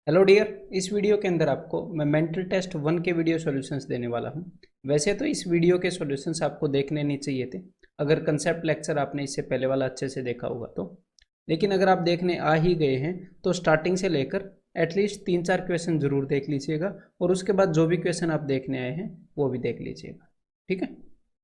Hello dear. इस video के अंदर आपको मैं मेंटल टेस्ट 1 के वीडियो सॉल्यूशंस देने वाला हूं। वैसे तो इस वीडियो के सॉल्यूशंस आपको देखने नहीं चाहिए थे अगर कंसेप्ट लेक्चर आपने इससे पहले वाला अच्छे से देखा होगा तो। लेकिन अगर आप देखने आ ही गए हैं तो स्टार्टिंग से लेकर एटलीस्ट 3-4 क्वेश्चन जरूर देख लीजिएगा और उसके बाद जो भी क्वेश्चन आप देखने आए हैं वो भी देख लीजिएगा, ठीक है।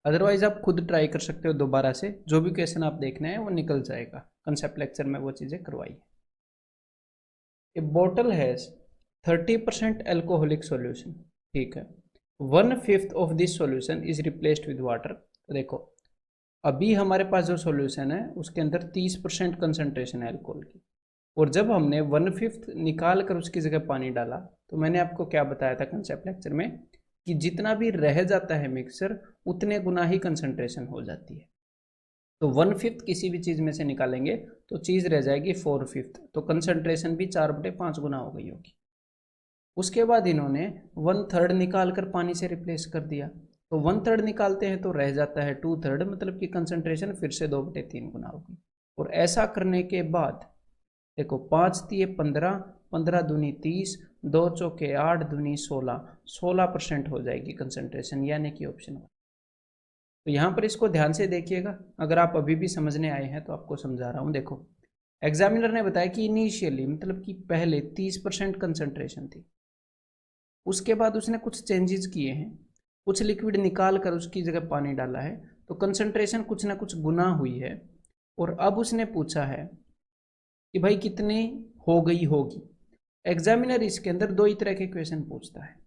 अदरवाइज आप खुद ट्राई कर सकते हो, दोबारा से जो भी क्वेश्चन आप देखने आए वो निकल जाएगा। कंसेप्ट लेक्चर में वो चीज़ें करवाई। A bottle has 30% alcoholic solution, ठीक है। 1/5 of this solution is replaced with water। तो देखो, अभी हमारे पास जो सॉल्यूशन है उसके अंदर 30% कंसंट्रेशन है अल्कोहल की, और जब हमने 1/5 निकाल कर उसकी जगह पानी डाला तो मैंने आपको क्या बताया था कंसेप्ट लेक्चर में कि जितना भी रह जाता है मिक्सचर उतने गुना ही कंसंट्रेशन हो जाती है। तो 1/5 किसी भी चीज़ में से निकालेंगे तो चीज़ रह जाएगी 4/5, तो कंसंट्रेशन भी 4/5 गुना हो गई होगी। उसके बाद इन्होंने 1/3 निकाल कर पानी से रिप्लेस कर दिया, तो 1/3 निकालते हैं तो रह जाता है 2/3, मतलब कि कंसंट्रेशन फिर से 2/3 गुना होगी। और ऐसा करने के बाद देखो, 5 तिये 15, 15 दूनी 30, 2 चौके 8, दूनी 16, 16% हो जाएगी कंसंट्रेशन, यानी कि ऑप्शन। तो यहाँ पर इसको ध्यान से देखिएगा, अगर आप अभी भी समझने आए हैं तो आपको समझा रहा हूँ। देखो, एग्जामिनर ने बताया कि इनिशियली मतलब कि पहले 30% कंसंट्रेशन थी, उसके बाद उसने कुछ चेंजेस किए हैं, कुछ लिक्विड निकाल कर उसकी जगह पानी डाला है, तो कंसंट्रेशन कुछ ना कुछ गुना हुई है। और अब उसने पूछा है कि भाई कितने हो गई होगी। एग्जामिनर इसके अंदर दो ही तरह के क्वेश्चन पूछता है,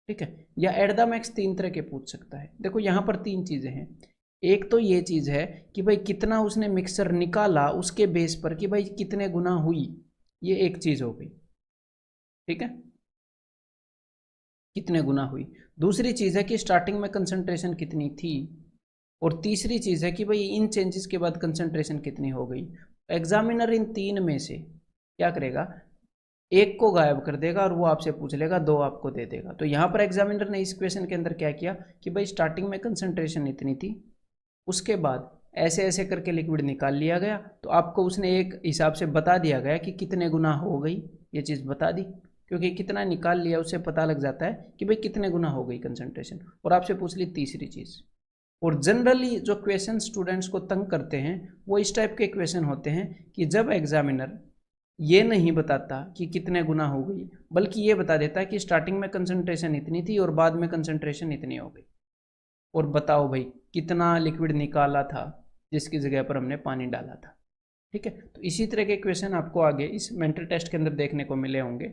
ठीक है, या एट द मैक्स 3 तरह के पूछ सकता है। देखो यहाँ पर 3 चीजें हैं। एक तो ये चीज है कि भाई कितना उसने मिक्सर निकाला, उसके बेस पर कि भाई कितने गुना हुई, ये एक चीज हो गई, ठीक है, कितने गुना हुई। दूसरी चीज है कि स्टार्टिंग में कंसंट्रेशन कितनी थी, और तीसरी चीज है कि भाई इन चेंजेस के बाद कंसंट्रेशन कितनी हो गई। एग्जामिनर इन 3 में से क्या करेगा, एक को गायब कर देगा और वो आपसे पूछ लेगा, 2 आपको दे देगा। तो यहाँ पर एग्जामिनर ने इस क्वेश्चन के अंदर क्या किया कि भाई स्टार्टिंग में कंसंट्रेशन इतनी थी, उसके बाद ऐसे ऐसे करके लिक्विड निकाल लिया गया, तो आपको उसने एक हिसाब से बता दिया गया कि कितने गुना हो गई, ये चीज़ बता दी। क्योंकि कितना निकाल लिया उससे पता लग जाता है कि भाई कितने गुना हो गई कंसंट्रेशन। और आपसे पूछ ली तीसरी चीज़। और जनरली जो क्वेश्चन स्टूडेंट्स को तंग करते हैं वो इस टाइप के क्वेश्चन होते हैं कि जब एग्जामिनर ये नहीं बताता कि कितने गुना हो गई, बल्कि ये बता देता है कि स्टार्टिंग में कंसंट्रेशन इतनी थी और बाद में कंसंट्रेशन इतनी हो गई, और बताओ भाई कितना लिक्विड निकाला था जिसकी जगह पर हमने पानी डाला था, ठीक है। तो इसी तरह के क्वेश्चन आपको आगे इस मेंटल टेस्ट के अंदर देखने को मिले होंगे।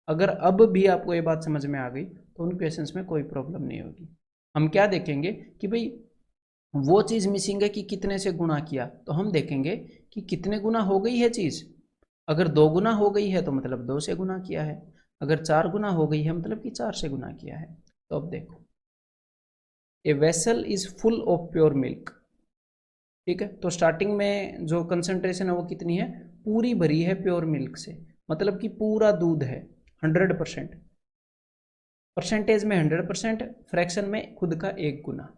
अगर अब भी आपको ये बात समझ में आ गई तो उन क्वेश्चंस में कोई प्रॉब्लम नहीं होगी। हम क्या देखेंगे कि भाई वो चीज़ मिसिंग है कि कितने से गुणा किया, तो हम देखेंगे कि कितने गुना हो गई है चीज़। अगर 2 गुना हो गई है तो मतलब 2 से गुना किया है, अगर 4 गुना हो गई है मतलब कि 4 से गुना किया है। तो अब देखो, ए vessel is full of pure milk, ठीक है। तो स्टार्टिंग में जो कंसंट्रेशन है वो कितनी है, पूरी भरी है प्योर मिल्क से, मतलब कि पूरा दूध है 100%। परसेंटेज में 100%, फ्रैक्शन में खुद का 1 गुना।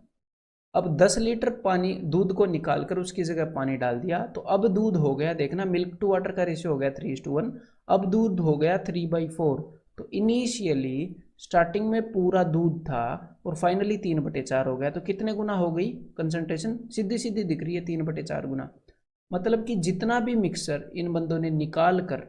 अब 10 लीटर पानी दूध को निकालकर उसकी जगह पानी डाल दिया, तो अब दूध हो गया, देखना मिल्क टू वाटर का रेशियो हो गया 3:1। अब दूध हो गया 3/4। तो इनिशियली स्टार्टिंग में पूरा दूध था और फाइनली 3/4 हो गया, तो कितने गुना हो गई कंसंट्रेशन, सीधी सीधी दिख रही है 3/4 गुना। मतलब कि जितना भी मिक्सर इन बंदों ने निकाल कर,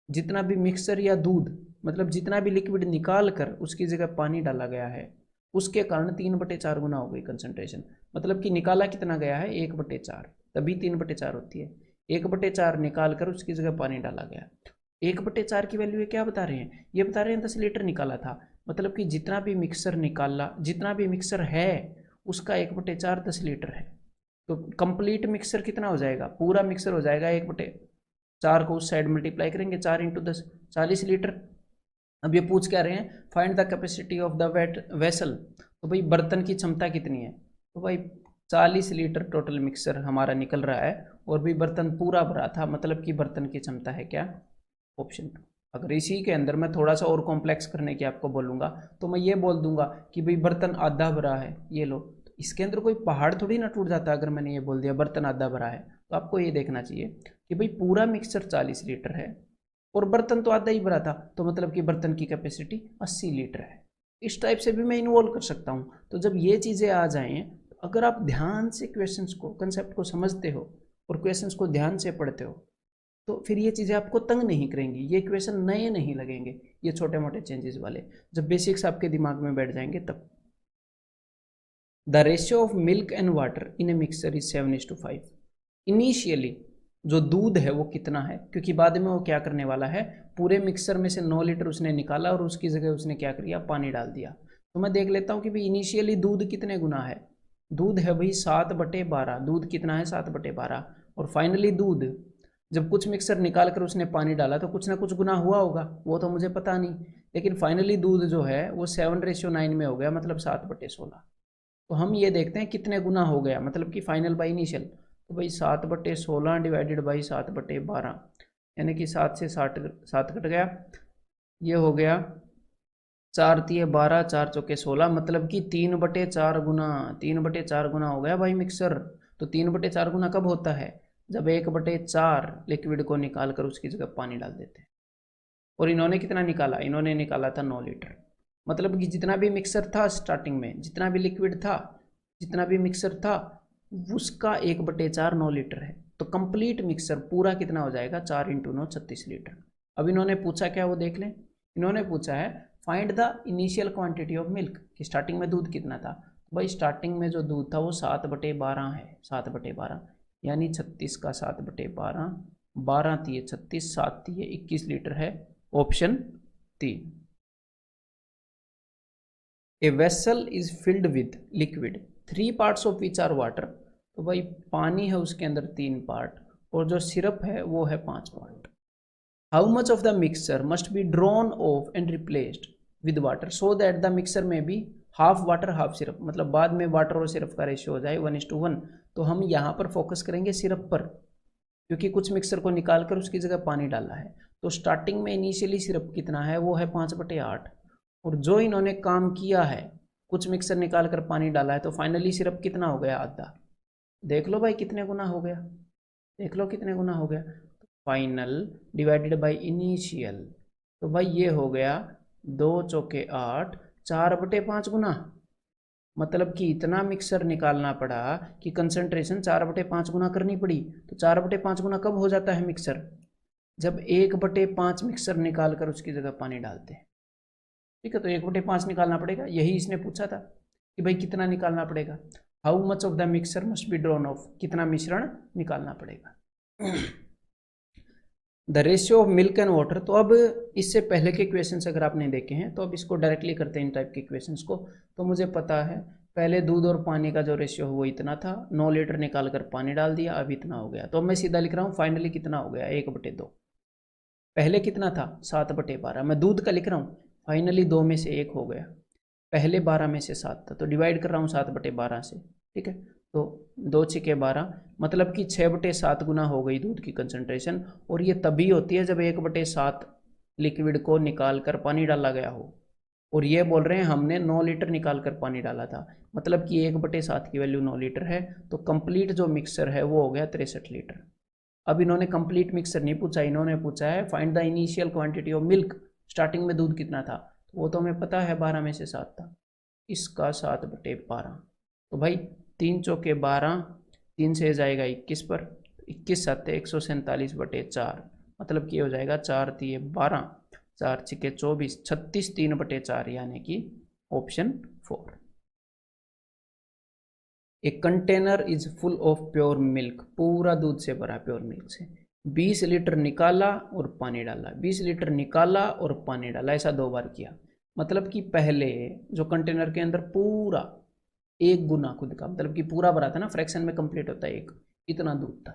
जितना भी मिक्सर या दूध, मतलब जितना भी लिक्विड निकाल कर उसकी जगह पानी डाला गया है, उसके कारण 3/4 गुना हो गई कंसंट्रेशन। मतलब कि निकाला कितना गया है, 1/4, तभी 3/4 होती है। 1/4 निकाल कर उसकी जगह पानी डाला गया। 1/4 की वैल्यू क्या बता रहे हैं, ये बता रहे हैं 10 लीटर निकाला था, मतलब कि जितना भी मिक्सर निकाला, जितना भी मिक्सर है उसका 1/4 10 लीटर है। तो कंप्लीट मिक्सर कितना हो जाएगा, पूरा मिक्सर हो जाएगा 1/4 को उस साइड मल्टीप्लाई करेंगे, 4 × 10 40 लीटर। अब ये पूछ क्या रहे हैं, find the capacity of the wet vessel. तो भाई बर्तन की क्षमता कितनी है, तो भाई 40 लीटर टोटल मिक्सर हमारा निकल रहा है, और भी बर्तन पूरा भरा था, मतलब कि बर्तन की क्षमता है क्या, ऑप्शन 2। अगर इसी के अंदर मैं थोड़ा सा और कॉम्प्लेक्स करने की आपको बोलूंगा तो मैं ये बोल दूंगा कि भाई बर्तन आधा भरा है, ये लो। तो इसके अंदर कोई पहाड़ थोड़ी ना टूट जाता अगर मैंने ये बोल दिया बर्तन आधा भरा है। तो आपको ये देखना चाहिए कि भाई पूरा मिक्सर 40 लीटर है, और बर्तन तो आधा ही भरा था, तो मतलब कि बर्तन की कैपेसिटी 80 लीटर है। इस टाइप से भी मैं इन्वॉल्व कर सकता हूँ। तो जब ये चीज़ें आ जाएं, अगर आप ध्यान से क्वेश्चंस को, कंसेप्ट को समझते हो और क्वेश्चंस को ध्यान से पढ़ते हो, तो फिर ये चीज़ें आपको तंग नहीं करेंगी, ये क्वेश्चन नए नहीं लगेंगे, ये छोटे मोटे चेंजेस वाले। जब बेसिक्स आपके दिमाग में बैठ जाएंगे तब। The ratio of milk and water in a mixture is 7:5। Initially जो दूध है वो कितना है, क्योंकि बाद में वो क्या करने वाला है, पूरे मिक्सर में से 9 लीटर उसने निकाला और उसकी जगह उसने क्या किया, पानी डाल दिया। तो मैं देख लेता हूँ कि भाई इनिशियली दूध कितने गुना है। दूध है भाई 7/12। दूध कितना है, 7/12। और फाइनली दूध, जब कुछ मिक्सर निकाल कर उसने पानी डाला तो कुछ ना कुछ गुना हुआ होगा, वो तो मुझे पता नहीं, लेकिन फाइनली दूध जो है वो 7:9 में हो गया, मतलब 7/16। तो हम ये देखते हैं कितने गुना हो गया, मतलब कि फाइनल बाई इनिशियल। तो भाई 7/16 डिवाइडेड बाई 7/12, यानी कि 7 से 7 कट गया, ये हो गया 4×3=12, 4×4=16, मतलब कि 3/4 गुना, 3/4 गुना हो गया भाई मिक्सर। तो 3/4 गुना कब होता है, जब 1/4 लिक्विड को निकाल कर उसकी जगह पानी डाल देते हैं। और इन्होंने कितना निकाला, इन्होंने निकाला था 9 लीटर। मतलब कि जितना भी मिक्सर था स्टार्टिंग में, जितना भी लिक्विड था, जितना भी मिक्सर था, उसका 1/4 9 लीटर है। तो कंप्लीट मिक्सर पूरा कितना हो जाएगा, 4 × 9 36 लीटर। अब इन्होंने पूछा क्या, वो देख लें। इन्होंने पूछा है find the initial quantity of milk, कि स्टार्टिंग में दूध कितना था। भाई स्टार्टिंग में जो दूध था वो 7/12 है, 7/12 यानी 36 का 7/12, 12×3=36, 7×3=21 लीटर है, option 3। A vessel is filled with liquid 3 parts of which are water. तो भाई पानी है उसके अंदर 3 पार्ट, और जो सिरप है वो है 5 part. How much of the mixture must be drawn off and replaced with water so that the mixer may be half water half syrup, मतलब बाद में वाटर और सिरप का रेशियो हो जाए 1:1। तो हम यहाँ पर फोकस करेंगे सिरप पर, क्योंकि कुछ मिक्सर को निकाल कर उसकी जगह पानी डाला है। तो स्टार्टिंग में इनिशियली सिरप कितना है, वो है 5/8। और जो इन्होंने काम किया है, कुछ मिक्सर निकाल कर पानी डाला है, तो फाइनली सिरप कितना हो गया, आधा। देख लो भाई कितने गुना हो गया, देख लो कितने गुना हो गया। फाइनल डिवाइडेड बाय इनिशियल, तो भाई ये हो गया 2×4=8, 4/5 गुना। मतलब कि इतना मिक्सर निकालना पड़ा कि कंसंट्रेशन 4/5 गुना करनी पड़ी। तो 4/5 गुना कब हो जाता है मिक्सर, जब 1/5 मिक्सर निकाल कर उसकी जगह पानी डालते हैं। ठीक है, तो 1/5 निकालना पड़ेगा, यही इसने पूछा था कि भाई कितना निकालना पड़ेगा। How much of the mixer must be drawn of, कितना मिश्रण निकालना पड़ेगा। The ratio of milk and water. तो अब इससे पहले के क्वेश्चन अगर आपने देखे हैं तो अब इसको डायरेक्टली करते हैं इन टाइप के क्वेश्चंस को। तो मुझे पता है पहले दूध और पानी का जो रेशियो वो इतना था, 9 लीटर निकाल कर पानी डाल दिया, अब इतना हो गया। तो मैं सीधा लिख रहा हूँ फाइनली कितना हो गया, 1/2। पहले कितना था, 7/12। मैं दूध का लिख रहा हूँ, फाइनली 2 में से 1 हो गया, पहले 12 में से 7 था, तो डिवाइड कर रहा हूँ 7/12 से। ठीक है, तो 2×6=12, मतलब कि 6/7 गुना हो गई दूध की कंसंट्रेशन। और ये तभी होती है जब 1/7 लिक्विड को निकाल कर पानी डाला गया हो। और ये बोल रहे हैं हमने 9 लीटर निकाल कर पानी डाला था, मतलब कि 1/7 की वैल्यू 9 लीटर है। तो कंप्लीट जो मिक्सर है वो हो गया 63 लीटर। अब इन्होंने कंप्लीट मिक्सर नहीं पूछा, इन्होंने पूछा है find the initial quantity of milk, starting में दूध कितना था, वो तो हमें पता है 12 में से 7 था, इसका 7/12। तो भाई 3×4=12, 3 से जाएगा 21 पर, 21×7 147/4, मतलब कि हो जाएगा 4×3=12, 4×6=24, 36 3/4, यानी कि option 4। A container is full of pure milk, पूरा दूध से भरा, प्योर मिल्क से 20 लीटर निकाला और पानी डाला, 20 लीटर निकाला और पानी डाला, ऐसा 2 बार किया। मतलब कि पहले जो कंटेनर के अंदर पूरा 1 गुना खुद का, मतलब कि पूरा भरा था ना, फ्रैक्शन में कंप्लीट होता है 1, इतना दूध था।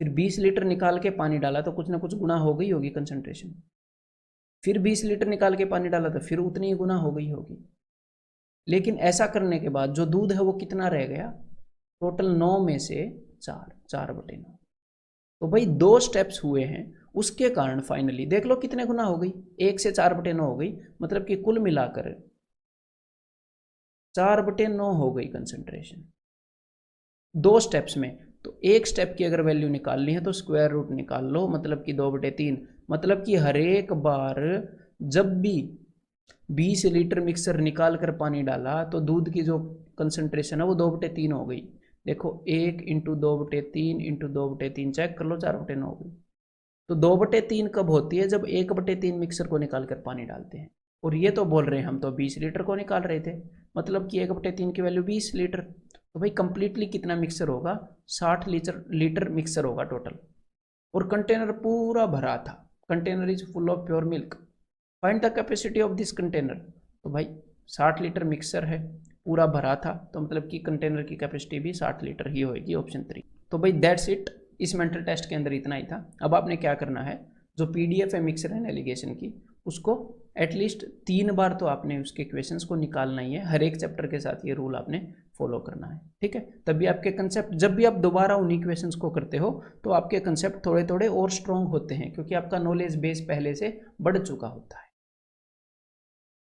फिर 20 लीटर निकाल के पानी डाला तो कुछ ना कुछ गुना हो गई होगी कंसंट्रेशन। फिर 20 लीटर निकाल के पानी डाला तो फिर उतनी ही गुना हो गई होगी। लेकिन ऐसा करने के बाद जो दूध है वो कितना रह गया, टोटल 9 में से 4, 4/9। तो भाई 2 स्टेप्स हुए हैं, उसके कारण फाइनली देख लो कितने गुना हो गई, 1 से 4/9 हो गई, मतलब कि कुल मिलाकर 4/9 हो गई कंसंट्रेशन 2 स्टेप्स में। तो एक स्टेप की अगर वैल्यू निकालनी है तो स्क्वायर रूट निकाल लो, मतलब कि 2/3, मतलब कि हर एक बार जब भी 20 लीटर मिक्सर निकाल कर पानी डाला तो दूध की जो कंसंट्रेशन है वो 2/3 हो गई। देखो 1 इंटू 2/3 इंटू 2/3 चेक कर लो, 4/9 हो गई। तो 2/3 कब होती है? जब 1/3 मिक्सर को निकाल कर पानी डालते हैं। और ये तो बोल रहे हैं हम तो 20 लीटर को निकाल रहे थे, मतलब कि 1/3 की वैल्यू 20 लीटर। तो भाई कंप्लीटली कितना मिक्सर होगा? 60 लीटर मिक्सर होगा टोटल। और कंटेनर पूरा भरा था। Container is full of pure milk. Find the capacity of this container. तो भाई 60 लीटर मिक्सर है, पूरा भरा था, तो मतलब कि कंटेनर की कैपेसिटी भी 60 लीटर ही होगी, ऑप्शन 3। तो भाई दैट्स इट, इस मेंटल टेस्ट के अंदर इतना ही था। अब आपने क्या करना है, जो पीडीएफ है मिक्सर एंड एलिगेशन की, उसको एटलीस्ट 3 बार तो आपने उसके क्वेश्चंस को निकालना ही है। हर एक चैप्टर के साथ ये रूल आपने फॉलो करना है, ठीक है? तभी आपके कंसेप्ट, जब भी आप दोबारा उन्हीं क्वेश्चंस को करते हो तो आपके कंसेप्ट थोड़े थोड़े और स्ट्रॉन्ग होते हैं, क्योंकि आपका नॉलेज बेस पहले से बढ़ चुका होता है।